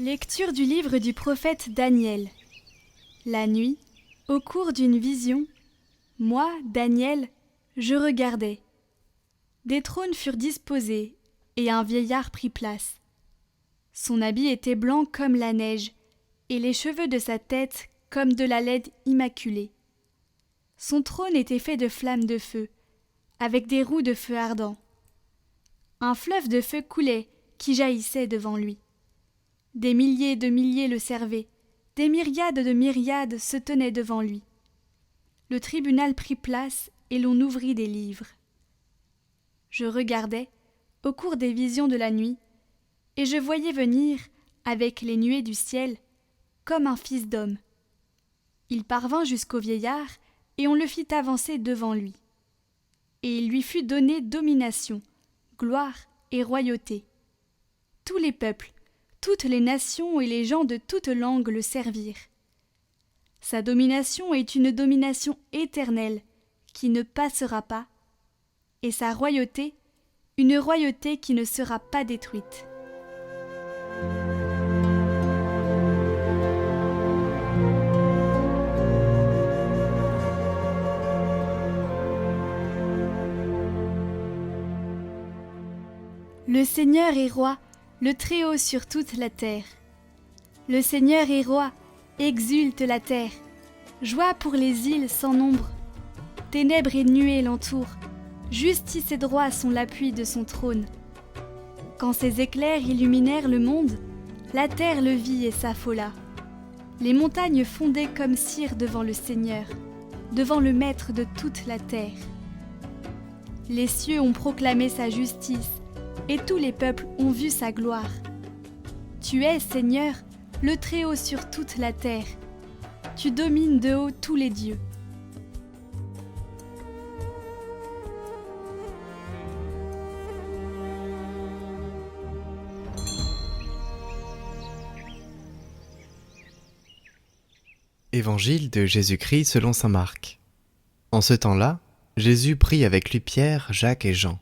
Lecture du livre du prophète Daniel. La nuit, au cours d'une vision, moi, Daniel, je regardais. Des trônes furent disposés, et un vieillard prit place. Son habit était blanc comme la neige, et les cheveux de sa tête comme de la laine immaculée. Son trône était fait de flammes de feu, avec des roues de feu ardent. Un fleuve de feu coulait, qui jaillissait devant lui. Des milliers de milliers le servaient, des myriades de myriades se tenaient devant lui. Le tribunal prit place et l'on ouvrit des livres. Je regardais, au cours des visions de la nuit, et je voyais venir, avec les nuées du ciel, comme un fils d'homme. Il parvint jusqu'au vieillard, et on le fit avancer devant lui. Et il lui fut donné domination, gloire et royauté. Tous les peuples, toutes les nations et les gens de toutes langues le servirent. Sa domination est une domination éternelle, qui ne passera pas, et sa royauté, une royauté qui ne sera pas détruite. Le Seigneur est roi, le Très-Haut sur toute la terre. Le Seigneur est roi, exulte la terre. Joie pour les îles sans nombre. Ténèbres et nuées l'entourent. Justice et droit sont l'appui de son trône. Quand ses éclairs illuminèrent le monde, la terre le vit et s'affola. Les montagnes fondaient comme cire devant le Seigneur, devant le Maître de toute la terre. Les cieux ont proclamé sa justice, et tous les peuples ont vu sa gloire. Tu es, Seigneur, le Très-Haut sur toute la terre. Tu domines de haut tous les dieux. Évangile de Jésus-Christ selon saint Marc. En ce temps-là, Jésus prit avec lui Pierre, Jacques et Jean,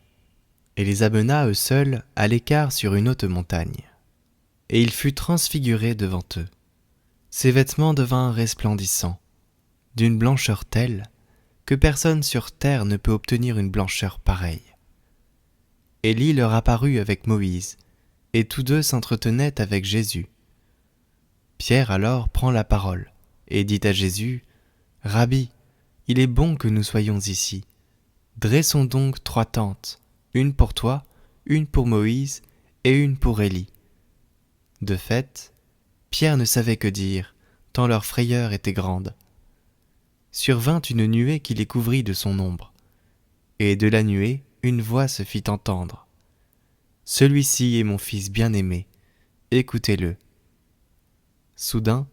et les amena eux seuls à l'écart sur une haute montagne. Et il fut transfiguré devant eux. Ses vêtements devinrent resplendissants, d'une blancheur telle que personne sur terre ne peut obtenir une blancheur pareille. Élie leur apparut avec Moïse, et tous deux s'entretenaient avec Jésus. Pierre alors prend la parole, et dit à Jésus, « Rabbi, il est bon que nous soyons ici. Dressons donc 3 tentes, une pour toi, une pour Moïse et une pour Élie. » De fait, Pierre ne savait que dire, tant leur frayeur était grande. Survint une nuée qui les couvrit de son ombre, et de la nuée une voix se fit entendre. « Celui-ci est mon fils bien-aimé, écoutez-le. » Soudain,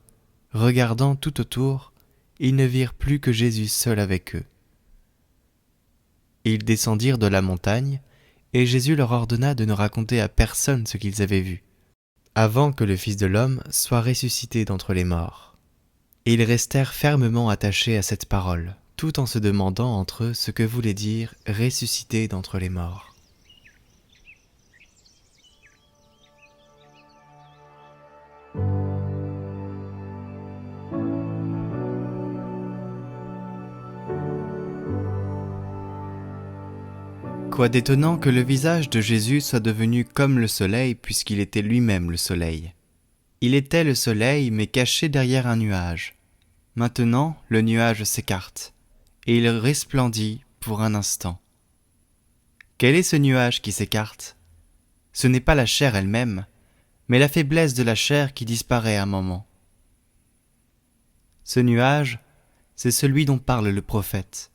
regardant tout autour, ils ne virent plus que Jésus seul avec eux. Ils descendirent de la montagne, et Jésus leur ordonna de ne raconter à personne ce qu'ils avaient vu, avant que le Fils de l'homme soit ressuscité d'entre les morts. Et ils restèrent fermement attachés à cette parole, tout en se demandant entre eux ce que voulait dire « ressuscité d'entre les morts ». Quoi d'étonnant que le visage de Jésus soit devenu comme le soleil puisqu'il était lui-même le soleil. Il était le soleil mais caché derrière un nuage. Maintenant, le nuage s'écarte et il resplendit pour un instant. Quel est ce nuage qui s'écarte ? Ce n'est pas la chair elle-même, mais la faiblesse de la chair qui disparaît un moment. Ce nuage, c'est celui dont parle le prophète.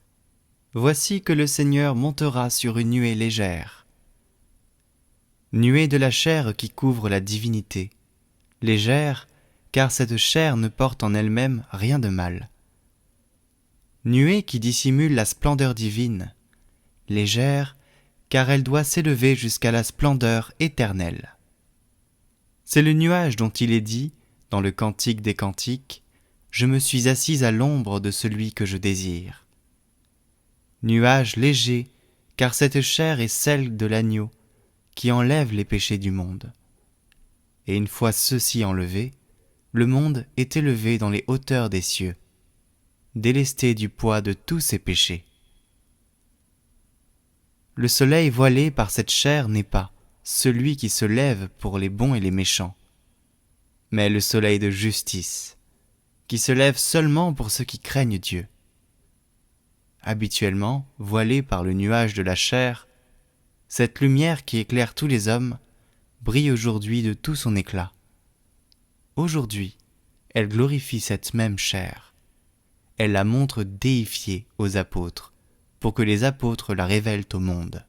Voici que le Seigneur montera sur une nuée légère. Nuée de la chair qui couvre la divinité. Légère, car cette chair ne porte en elle-même rien de mal. Nuée qui dissimule la splendeur divine. Légère, car elle doit s'élever jusqu'à la splendeur éternelle. C'est le nuage dont il est dit, dans le Cantique des Cantiques, « Je me suis assis à l'ombre de celui que je désire ». Nuage léger, car cette chair est celle de l'agneau, qui enlève les péchés du monde. et une fois ceux-ci enlevés, le monde est élevé dans les hauteurs des cieux, délesté du poids de tous ses péchés. Le soleil voilé par cette chair n'est pas celui qui se lève pour les bons et les méchants, mais le soleil de justice, qui se lève seulement pour ceux qui craignent Dieu. Habituellement, voilée par le nuage de la chair, cette lumière qui éclaire tous les hommes brille aujourd'hui de tout son éclat. Aujourd'hui, elle glorifie cette même chair. Elle la montre déifiée aux apôtres, pour que les apôtres la révèlent au monde.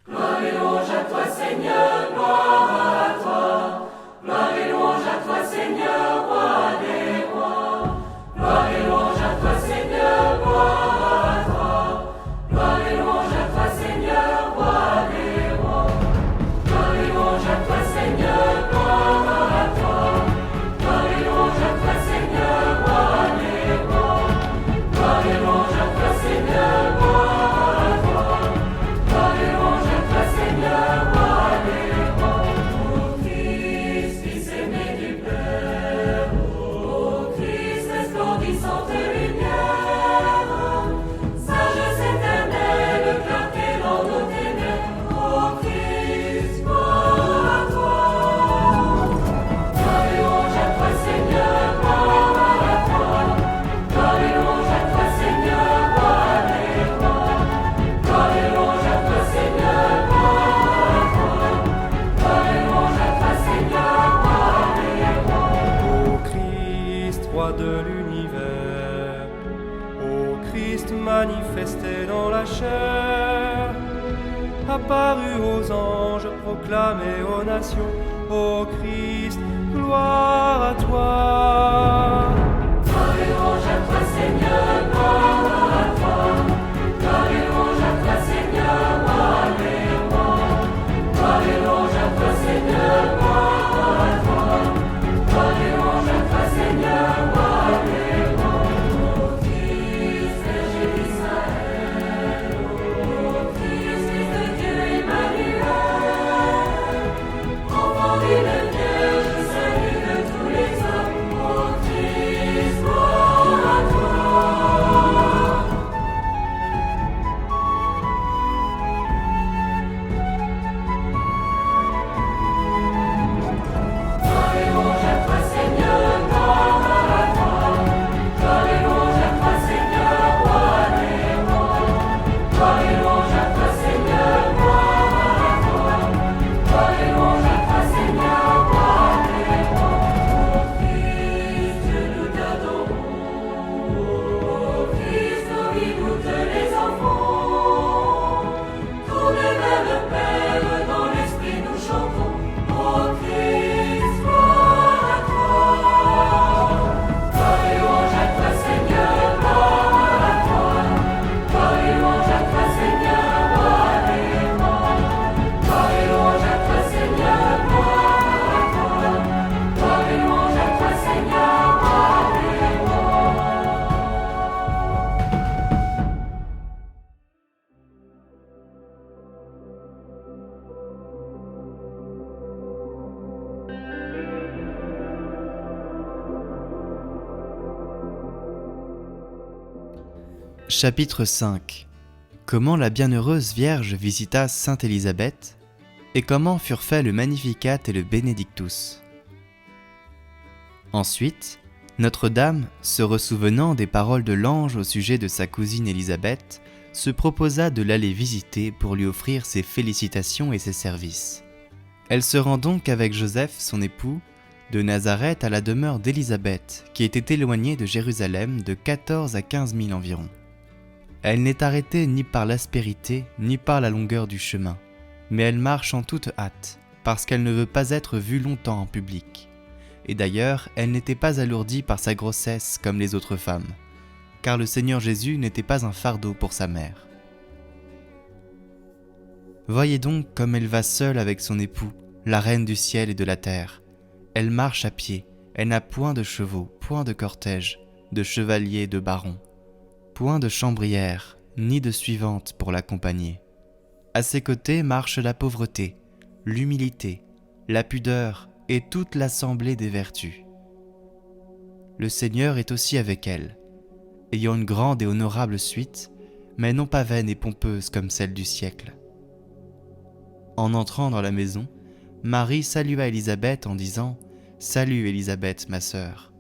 Gloire et louange à toi, Seigneur, gloire à toi. Gloire et louange à toi, Seigneur, roi des rois. Gloire et louange à toi, Seigneur, gloire à toi. Gloire et louange à toi, Seigneur, roi des rois. Gloire et louange à toi, Seigneur, gloire à toi. Gloire et louange à toi, Seigneur, roi des rois. Gloire et louange à toi, Seigneur, gloire à toi. Gloire et louange à toi, Seigneur, roi des rois. Ô Christ, Fils aimé du Père, ô Christ, resplendissante lumière, sagesse éternelle, clarté dans nos ténèbres, ô Christ, gloire à toi. Gloire et louange à toi, Seigneur, gloire à toi. Gloire et louange à toi, Seigneur, roi des rois. Gloire et louange à toi, Seigneur, gloire à toi. Gloire et louange à toi, Seigneur, roi des rois. Ô Christ, roi de l'univers, ô Christ manifesté dans la chair, apparu aux anges, proclamé aux nations, ô Christ, gloire à toi. Gloire et louange à toi, Seigneur, gloire à toi. Gloire et louange à toi, Seigneur, roi des rois. Gloire et louange à toi, Seigneur, gloire à toi. Gloire et louange à toi, Seigneur, roi des rois. Ô Christ, berger d'Israël, ô Christ, Fils de Dieu, Emmanuel, enfant d'une Vierge, salut de tous les hommes, ô Christ, gloire à toi. Gloire et louange à toi, Seigneur, gloire à toi. Gloire et louange à toi, Seigneur, roi des rois. Gloire et louange à toi, Seigneur, gloire à toi. Gloire et louange à toi, Seigneur, roi des rois. Ô Christ, Dieu, nous t'adorons. Ô Christ, nos vies, nous te les offrons. Tournés vers le Père, dans l'esprit nous chantons. Ô Christ, gloire à toi. Gloire et louange à toi, Seigneur, gloire à toi. Gloire et louange à toi, Seigneur, roi des rois. Gloire et louange à toi, Seigneur, gloire à toi. Gloire et louange à toi, Seigneur, roi des rois. Chapitre 5. Comment la bienheureuse Vierge visita Sainte Élisabeth, et comment furent faits le Magnificat et le Benedictus. Ensuite, Notre-Dame, se ressouvenant des paroles de l'ange au sujet de sa cousine Élisabeth, se proposa de l'aller visiter pour lui offrir ses félicitations et ses services. Elle se rend donc avec Joseph, son époux, de Nazareth à la demeure d'Élisabeth, qui était éloignée de Jérusalem de 14 à 15 000 environ. Elle n'est arrêtée ni par l'aspérité, ni par la longueur du chemin, mais elle marche en toute hâte, parce qu'elle ne veut pas être vue longtemps en public. Et d'ailleurs, elle n'était pas alourdie par sa grossesse comme les autres femmes, car le Seigneur Jésus n'était pas un fardeau pour sa mère. Voyez donc comme elle va seule avec son époux, la reine du ciel et de la terre. Elle marche à pied, elle n'a point de chevaux, point de cortège, de chevaliers, de barons, point de chambrière, ni de suivante pour l'accompagner. À ses côtés marche la pauvreté, l'humilité, la pudeur et toute l'assemblée des vertus. Le Seigneur est aussi avec elle, ayant une grande et honorable suite, mais non pas vaine et pompeuse comme celle du siècle. En entrant dans la maison, Marie salua Élisabeth en disant « Salut Élisabeth, ma sœur ».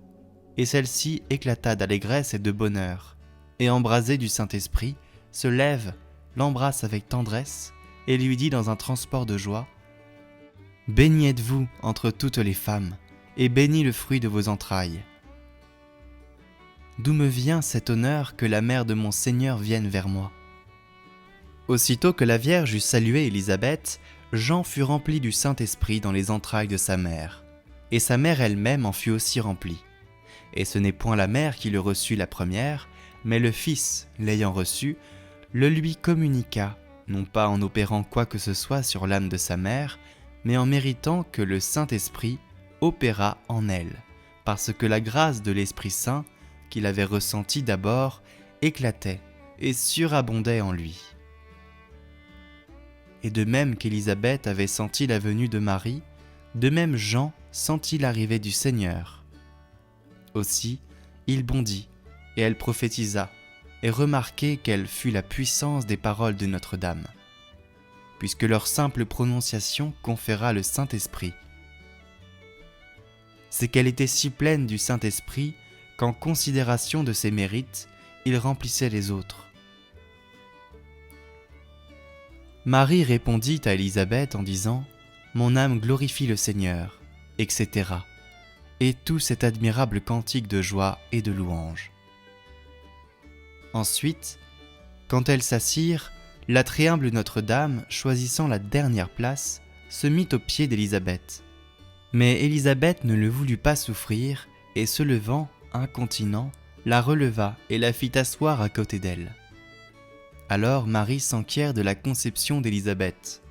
Et celle-ci éclata d'allégresse et de bonheur, et embrasée du Saint-Esprit, se lève, l'embrasse avec tendresse, et lui dit dans un transport de joie « Bénie êtes-vous entre toutes les femmes, et béni le fruit de vos entrailles. D'où me vient cet honneur que la mère de mon Seigneur vienne vers moi ?» Aussitôt que la Vierge eut salué Élisabeth, Jean fut rempli du Saint-Esprit dans les entrailles de sa mère, et sa mère elle-même en fut aussi remplie. Et ce n'est point la mère qui le reçut la première, mais le Fils, l'ayant reçu, le lui communiqua, non pas en opérant quoi que ce soit sur l'âme de sa mère, mais en méritant que le Saint-Esprit opérât en elle, parce que la grâce de l'Esprit Saint, qu'il avait ressentie d'abord, éclatait et surabondait en lui. Et de même qu'Élisabeth avait senti la venue de Marie, de même Jean sentit l'arrivée du Seigneur. Aussi, il bondit, et elle prophétisa, et remarquait quelle fut la puissance des paroles de Notre-Dame, puisque leur simple prononciation conféra le Saint-Esprit. C'est qu'elle était si pleine du Saint-Esprit qu'en considération de ses mérites, il remplissait les autres. Marie répondit à Élisabeth en disant « Mon âme glorifie le Seigneur », etc. Et tout cet admirable cantique de joie et de louange. Ensuite, quand elles s'assirent, la très humble Notre-Dame, choisissant la dernière place, se mit aux pieds d'Élisabeth. Mais Élisabeth ne le voulut pas souffrir, et se levant, incontinent, la releva et la fit asseoir à côté d'elle. Alors Marie s'enquiert de la conception d'Élisabeth,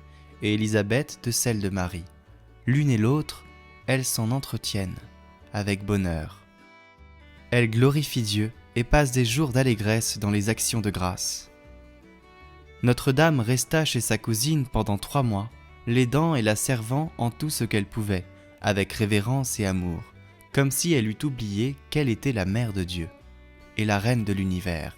et Élisabeth de celle de Marie. L'une et l'autre, elles s'en entretiennent, avec bonheur. Elle glorifie Dieu et passe des jours d'allégresse dans les actions de grâce. Notre-Dame resta chez sa cousine pendant 3 mois, l'aidant et la servant en tout ce qu'elle pouvait, avec révérence et amour, comme si elle eût oublié qu'elle était la mère de Dieu et la reine de l'univers.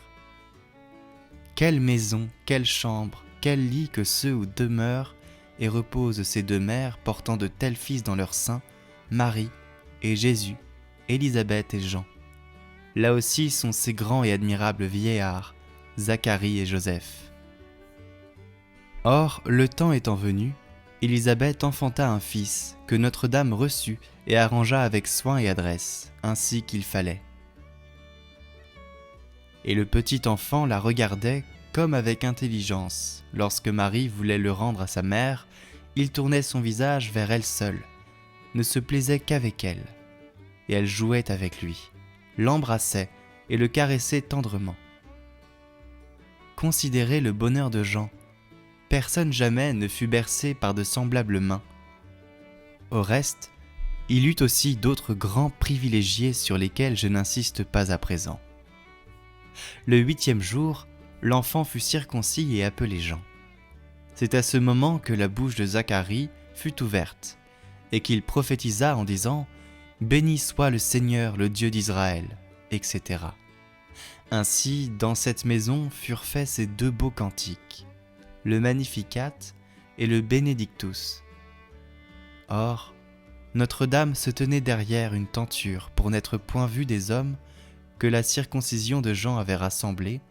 Quelle maison, quelle chambre, quel lit que ceux où demeurent et reposent ces 2 mères portant de tels fils dans leur sein, Marie et Jésus, Élisabeth et Jean. Là aussi sont ces grands et admirables vieillards, Zacharie et Joseph. Or, le temps étant venu, Élisabeth enfanta un fils que Notre-Dame reçut et arrangea avec soin et adresse, ainsi qu'il fallait. Et le petit enfant la regardait comme avec intelligence. Lorsque Marie voulait le rendre à sa mère, il tournait son visage vers elle seule, ne se plaisait qu'avec elle, et elle jouait avec lui, l'embrassait et le caressait tendrement. Considérez le bonheur de Jean. Personne jamais ne fut bercé par de semblables mains. Au reste, il eut aussi d'autres grands privilégiés sur lesquels je n'insiste pas à présent. Le 8e jour, l'enfant fut circoncis et appelé Jean. C'est à ce moment que la bouche de Zacharie fut ouverte, et qu'il prophétisa en disant « Béni soit le Seigneur, le Dieu d'Israël », etc. Ainsi, dans cette maison furent faits ces 2 beaux cantiques, le Magnificat et le Benedictus. Or, Notre-Dame se tenait derrière une tenture pour n'être point vue des hommes que la circoncision de Jean avait rassemblés,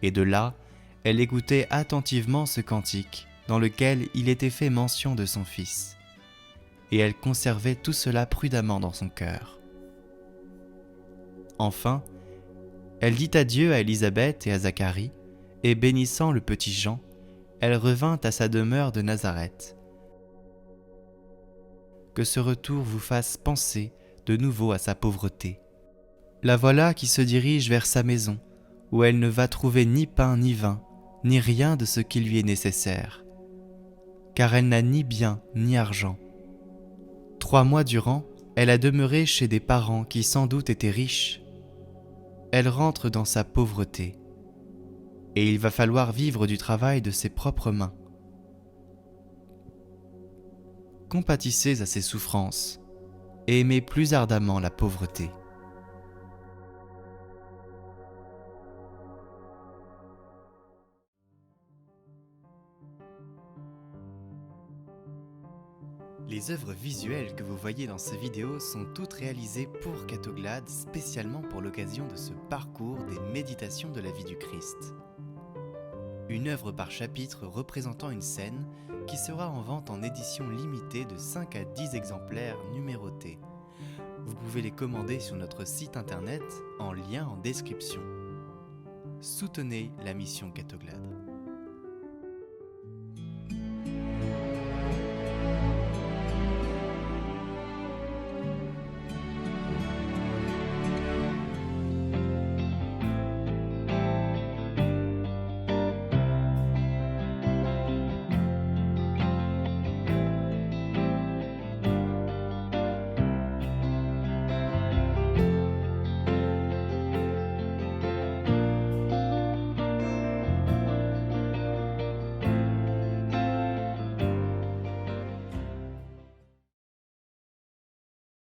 et de là, elle écoutait attentivement ce cantique dans lequel il était fait mention de son fils. Et elle conservait tout cela prudemment dans son cœur. Enfin, elle dit adieu à Élisabeth et à Zacharie, et bénissant le petit Jean, elle revint à sa demeure de Nazareth. Que ce retour vous fasse penser de nouveau à sa pauvreté. La voilà qui se dirige vers sa maison, où elle ne va trouver ni pain ni vin, ni rien de ce qui lui est nécessaire, car elle n'a ni bien ni argent. 3 mois durant, elle a demeuré chez des parents qui sans doute étaient riches. Elle rentre dans sa pauvreté, et il va falloir vivre du travail de ses propres mains. compatissez à ses souffrances et aimez plus ardemment la pauvreté. Les œuvres visuelles que vous voyez dans ces vidéos sont toutes réalisées pour Catoglade, spécialement pour l'occasion de ce parcours des méditations de la vie du Christ. Une œuvre par chapitre représentant une scène qui sera en vente en édition limitée de 5 à 10 exemplaires numérotés. Vous pouvez les commander sur notre site internet en lien en description. Soutenez la mission Catoglade.